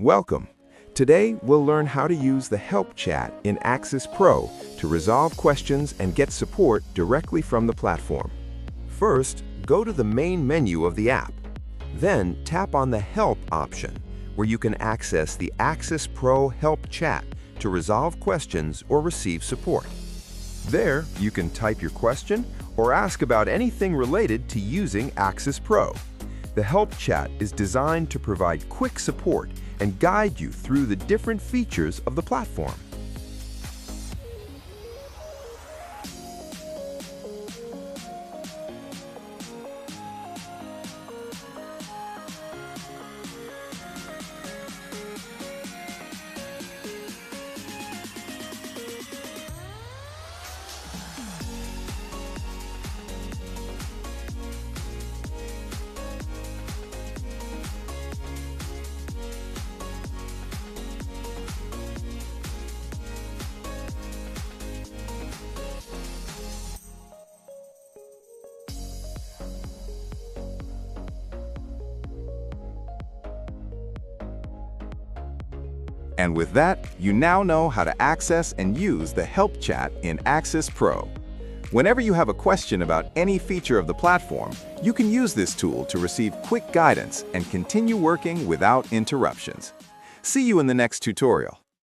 Welcome. Today, we'll learn how to use the Help chat in Axis Pro to resolve questions and get support directly from the platform. First, go to the main menu of the app. Then, tap on the Help option, where you can access the Axis Pro Help chat to resolve questions or receive support. There, you can type your question or ask about anything related to using Axis Pro. The Help chat is designed to provide quick support and guide you through the different features of the platform. And with that, you now know how to access and use the Help chat in Axis Pro. Whenever you have a question about any feature of the platform, you can use this tool to receive quick guidance and continue working without interruptions. See you in the next tutorial.